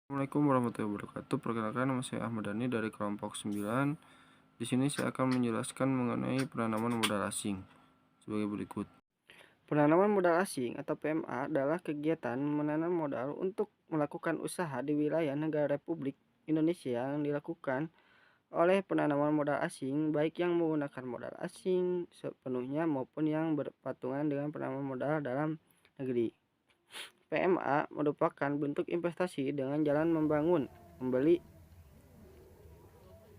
Assalamualaikum warahmatullahi wabarakatuh. Perkenalkan, nama saya Ahmad Dhani dari kelompok 9. Di sini saya akan menjelaskan mengenai penanaman modal asing sebagai berikut. Penanaman modal asing atau PMA adalah kegiatan menanam modal untuk melakukan usaha di wilayah negara Republik Indonesia yang dilakukan oleh penanaman modal asing, baik yang menggunakan modal asing sepenuhnya maupun yang berpatungan dengan penanaman modal dalam negeri. PMA merupakan bentuk investasi dengan jalan membangun, membeli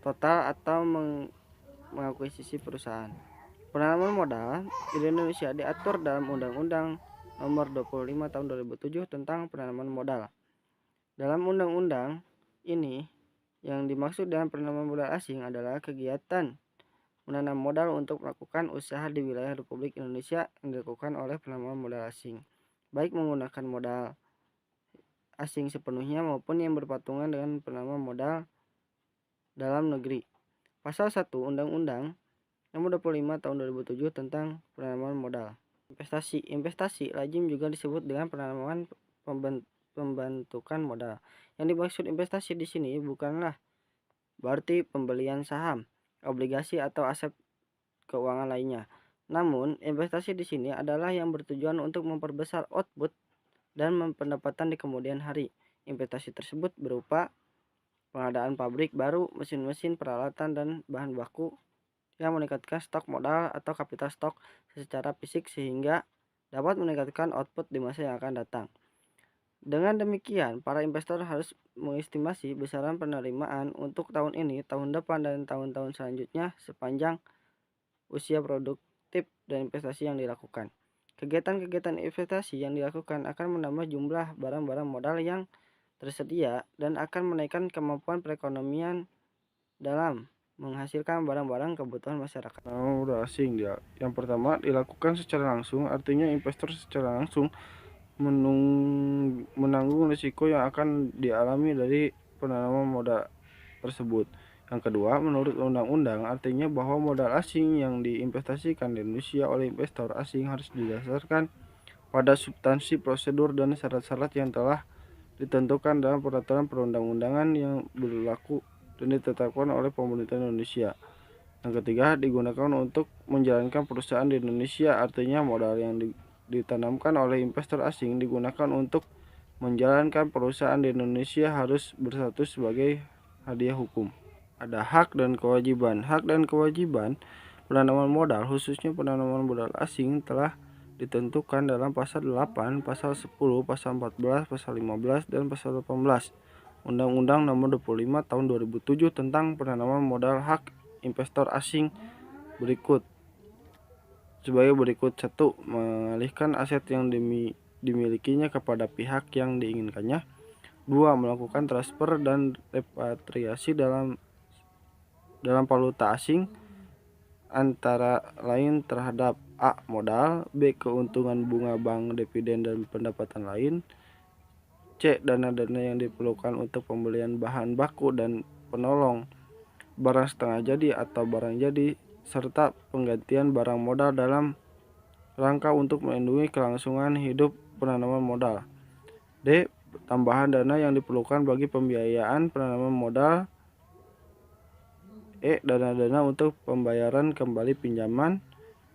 total atau mengakuisisi perusahaan. Penanaman modal di Indonesia diatur dalam Undang-Undang Nomor 25 Tahun 2007 tentang penanaman modal. Dalam undang-undang ini, yang dimaksud dengan penanaman modal asing adalah kegiatan menanam modal untuk melakukan usaha di wilayah Republik Indonesia yang dilakukan oleh penanaman modal asing, baik menggunakan modal asing sepenuhnya maupun yang berpatungan dengan penanaman modal dalam negeri. Pasal 1 Undang-Undang Nomor 25 Tahun 2007 tentang penanaman modal. Investasi lazim juga disebut dengan penanaman pembentukan modal. Yang dimaksud investasi di sini bukanlah berarti pembelian saham, obligasi atau aset keuangan lainnya. Namun, investasi di sini adalah yang bertujuan untuk memperbesar output dan pendapatan di kemudian hari. Investasi tersebut berupa pengadaan pabrik baru, mesin-mesin, peralatan, dan bahan baku yang meningkatkan stok modal atau kapital stok secara fisik sehingga dapat meningkatkan output di masa yang akan datang. Dengan demikian, para investor harus mengestimasi besaran penerimaan untuk tahun ini, tahun depan, dan tahun-tahun selanjutnya sepanjang usia produktif dan investasi yang dilakukan. Kegiatan-kegiatan investasi yang dilakukan akan menambah jumlah barang-barang modal yang tersedia dan akan menaikkan kemampuan perekonomian dalam menghasilkan barang-barang kebutuhan masyarakat. Penanaman modal asing yang pertama dilakukan secara langsung, artinya investor secara langsung menanggung risiko yang akan dialami dari penanaman modal tersebut. Yang kedua, menurut undang-undang, artinya bahwa modal asing yang diinvestasikan di Indonesia oleh investor asing harus didasarkan pada substansi, prosedur, dan syarat-syarat yang telah ditentukan dalam peraturan perundang-undangan yang berlaku dan ditetapkan oleh pemerintah Indonesia. Yang ketiga, digunakan untuk menjalankan perusahaan di Indonesia, artinya modal yang ditanamkan oleh investor asing digunakan untuk menjalankan perusahaan di Indonesia harus berstatus sebagai hadiah hukum. Ada hak dan kewajiban. Hak dan kewajiban penanaman modal, khususnya penanaman modal asing, telah ditentukan dalam pasal 8, pasal 10, pasal 14, pasal 15, dan pasal 18 Undang-Undang Nomor 25 Tahun 2007 tentang penanaman modal. Hak investor asing berikut sebagai berikut: 1. Mengalihkan aset yang dimilikinya kepada pihak yang diinginkannya. 2. Melakukan transfer dan repatriasi dalam valuta asing, antara lain terhadap A. Modal, B. Keuntungan bunga bank, dividen, dan pendapatan lain, C. Dana-dana yang diperlukan untuk pembelian bahan baku dan penolong, barang setengah jadi atau barang jadi, serta penggantian barang modal dalam rangka untuk melindungi kelangsungan hidup penanaman modal. D. Tambahan dana yang diperlukan bagi pembiayaan penanaman modal. E. Dana-dana untuk pembayaran kembali pinjaman.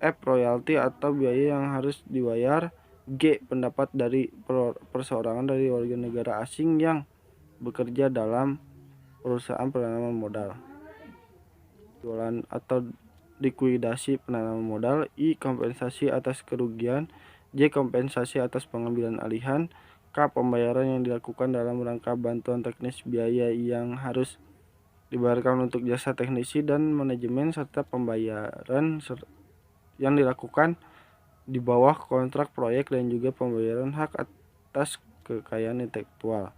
F. Royalti atau biaya yang harus dibayar. G. Pendapat dari perseorangan dari warga negara asing yang bekerja dalam perusahaan penanaman modal. Jualan atau likuidasi penanaman modal. I. Kompensasi atas kerugian. J. Kompensasi atas pengambilan alihan. K. Pembayaran yang dilakukan dalam rangka bantuan teknis, biaya yang harus dibayarkan untuk jasa teknisi dan manajemen, serta pembayaran yang dilakukan di bawah kontrak proyek, dan juga pembayaran hak atas kekayaan intelektual.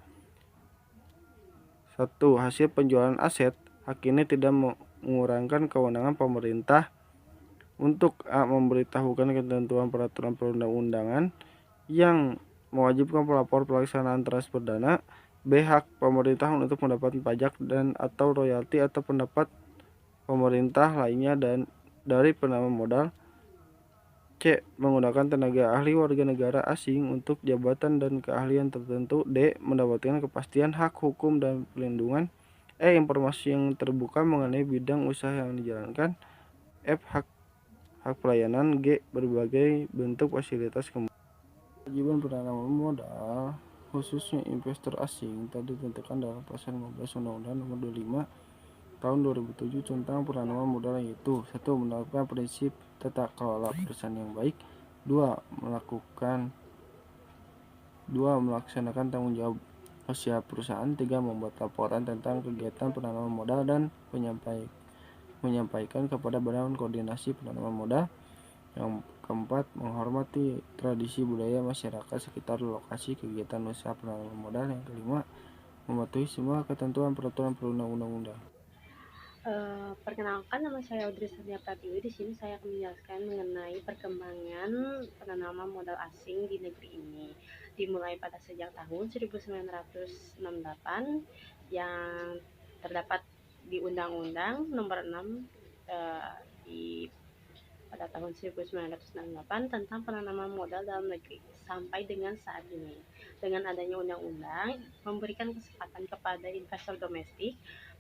1. Hasil penjualan aset. Hak ini tidak mengurangkan kewenangan pemerintah untuk A. memberitahukan ketentuan peraturan perundang-undangan yang mewajibkan pelapor pelaksanaan transfer dana. B. Hak pemerintah untuk mendapatkan pajak dan atau royalti atau pendapat pemerintah lainnya dan dari penanaman modal. C. Menggunakan tenaga ahli warga negara asing untuk jabatan dan keahlian tertentu. D. Mendapatkan kepastian hak hukum dan perlindungan. E. Informasi yang terbuka mengenai bidang usaha yang dijalankan. F. Hak pelayanan. G. Berbagai bentuk fasilitas kewajiban penanaman modal khususnya investor asing telah ditentukan dalam pasal 15 Undang-Undang Nomor 25 Tahun 2007 tentang penanaman modal, yaitu 1. Menerapkan prinsip tata kelola perusahaan yang baik. 2. Melaksanakan tanggung jawab sosial perusahaan. 3. Membuat laporan tentang kegiatan penanaman modal dan menyampaikan kepada Badan Koordinasi Penanaman Modal. Yang keempat, menghormati tradisi budaya masyarakat sekitar lokasi kegiatan usaha penanaman modal. Yang kelima, mematuhi semua ketentuan peraturan perundang-undang. Perkenalkan, nama saya Audrey Sania Pratiwi. Di sini saya akan menjelaskan mengenai perkembangan penanaman modal asing di negeri ini. Dimulai pada sejak tahun 1968 yang terdapat di Undang-Undang Nomor 6 pada tahun 1968 tentang penanaman modal dalam negeri sampai dengan saat ini. Dengan adanya undang-undang memberikan kesempatan kepada investor domestik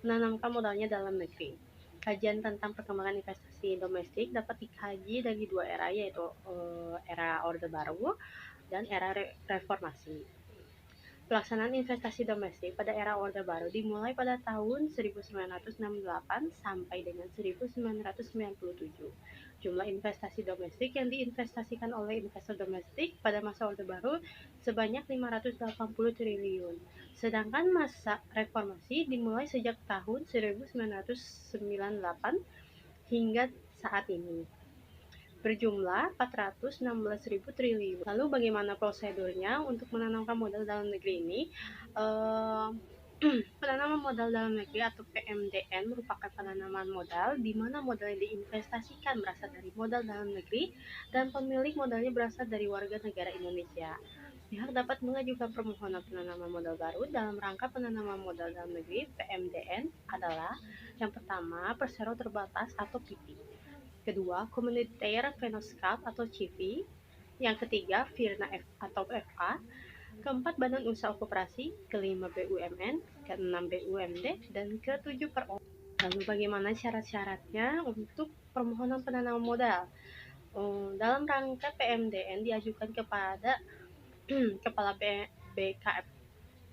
menanamkan modalnya dalam negeri. Kajian tentang perkembangan investasi domestik dapat dikaji dari dua era, yaitu era Orde Baru dan era reformasi. Pelaksanaan investasi domestik pada era Orde Baru dimulai pada tahun 1968 sampai dengan 1997. Jumlah investasi domestik yang diinvestasikan oleh investor domestik pada masa Orde Baru sebanyak 580 triliun. Sedangkan masa reformasi dimulai sejak tahun 1998 hingga saat ini, berjumlah 416.000 triliun. Lalu bagaimana prosedurnya untuk menanamkan modal dalam negeri ini? Penanaman modal dalam negeri atau PMDN merupakan penanaman modal di mana modal yang diinvestasikan berasal dari modal dalam negeri dan pemilik modalnya berasal dari warga negara Indonesia. Pihak dapat mengajukan permohonan penanaman modal baru dalam rangka penanaman modal dalam negeri. PMDN adalah yang pertama, persero terbatas atau PP. Kedua, Communautaire Vennoscap atau CIVI. Yang ketiga, Firna atau FA. Keempat, Badan Usaha Koperasi. Kelima, BUMN. Keenam, BUMD. Dan ketujuh, perorangan. Lalu bagaimana syarat-syaratnya untuk permohonan penanaman modal? Dalam rangka PMDN diajukan kepada Kepala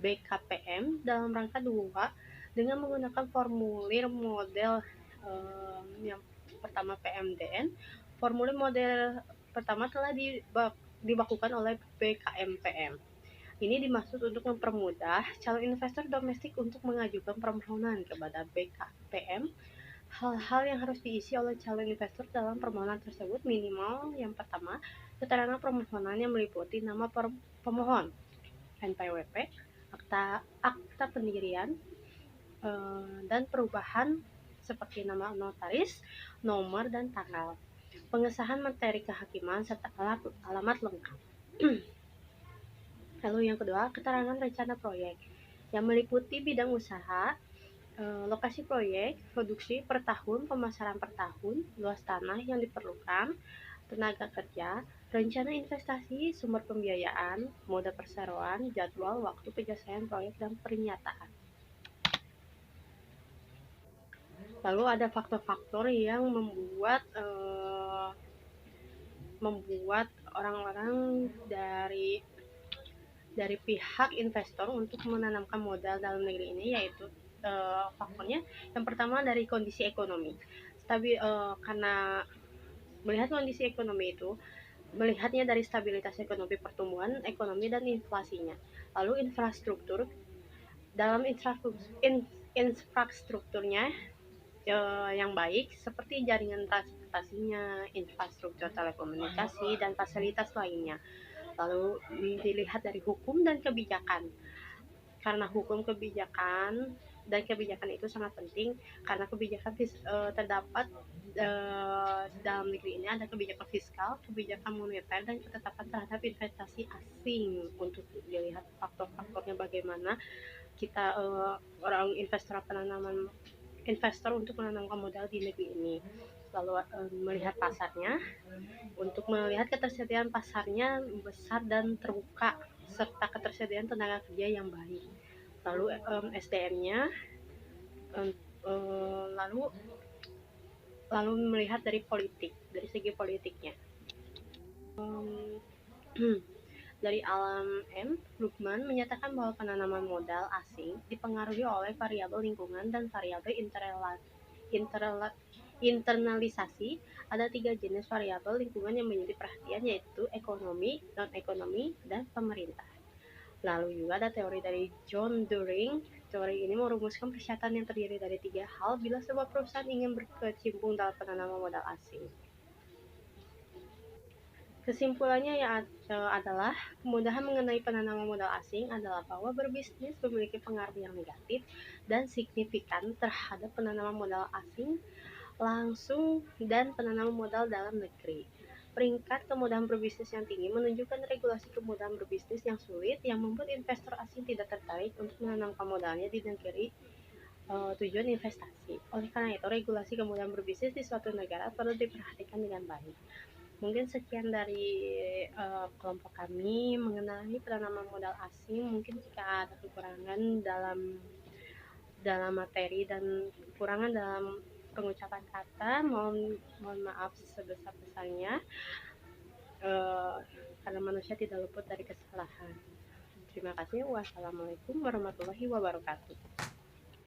BKPM dalam rangka 2 dengan menggunakan formulir model yang pertama PMDN. Formulir model pertama telah dibakukan oleh BKMPM. Ini dimaksud untuk mempermudah calon investor domestik untuk mengajukan permohonan kepada BKPM. Hal-hal yang harus diisi oleh calon investor dalam permohonan tersebut minimal yang pertama, keterangan permohonan yang meliputi nama pemohon, NPWP, akta pendirian, dan perubahan seperti nama notaris, nomor, dan tanggal, pengesahan materi kehakiman, serta alamat lengkap. Lalu yang kedua, keterangan rencana proyek yang meliputi bidang usaha, lokasi proyek, produksi per tahun, pemasaran per tahun, luas tanah yang diperlukan, tenaga kerja, rencana investasi, sumber pembiayaan, mode perseroan, jadwal, waktu penyelesaian proyek, dan pernyataan. Lalu ada faktor-faktor yang membuat orang-orang dari pihak investor untuk menanamkan modal dalam negeri ini, yaitu faktornya yang pertama dari kondisi ekonomi. Karena melihat kondisi ekonomi itu, melihatnya dari stabilitas ekonomi, pertumbuhan ekonomi, dan inflasinya. Lalu infrastruktur, dalam infrastrukturnya yang baik seperti jaringan transportasinya, infrastruktur telekomunikasi, dan fasilitas lainnya. Lalu dilihat dari hukum dan kebijakan, karena hukum, kebijakan, dan kebijakan itu sangat penting, karena kebijakan terdapat dalam negeri ini ada kebijakan fiskal, kebijakan moneter, dan ketetapan terhadap investasi asing. Untuk dilihat faktor-faktornya bagaimana kita orang investor penanaman investor untuk menanamkan modal di negeri ini. Lalu melihat pasarnya, untuk melihat ketersediaan pasarnya besar dan terbuka serta ketersediaan tenaga kerja yang baik. Lalu SDM-nya, lalu melihat dari segi politiknya. Dari Alam M. Lukman menyatakan bahwa penanaman modal asing dipengaruhi oleh variabel lingkungan dan variabel internalisasi. Ada 3 jenis variabel lingkungan yang menjadi perhatian, yaitu ekonomi, non-ekonomi, dan pemerintah. Lalu juga ada teori dari John During. Teori ini merumuskan persyaratan yang terdiri dari 3 hal bila sebuah perusahaan ingin berkecimpung dalam penanaman modal asing. Kesimpulannya adalah kemudahan mengenai penanaman modal asing adalah bahwa berbisnis memiliki pengaruh yang negatif dan signifikan terhadap penanaman modal asing langsung dan penanaman modal dalam negeri. Peringkat kemudahan berbisnis yang tinggi menunjukkan regulasi kemudahan berbisnis yang sulit yang membuat investor asing tidak tertarik untuk menanamkan modalnya di negeri tujuan investasi. Oleh karena itu, regulasi kemudahan berbisnis di suatu negara perlu diperhatikan dengan baik. Mungkin sekian dari kelompok kami mengenai penanaman modal asing. Mungkin jika ada kekurangan dalam materi dan kekurangan dalam pengucapan kata, mohon maaf sebesar-besarnya, karena manusia tidak luput dari kesalahan. Terima kasih. Wassalamualaikum warahmatullahi wabarakatuh.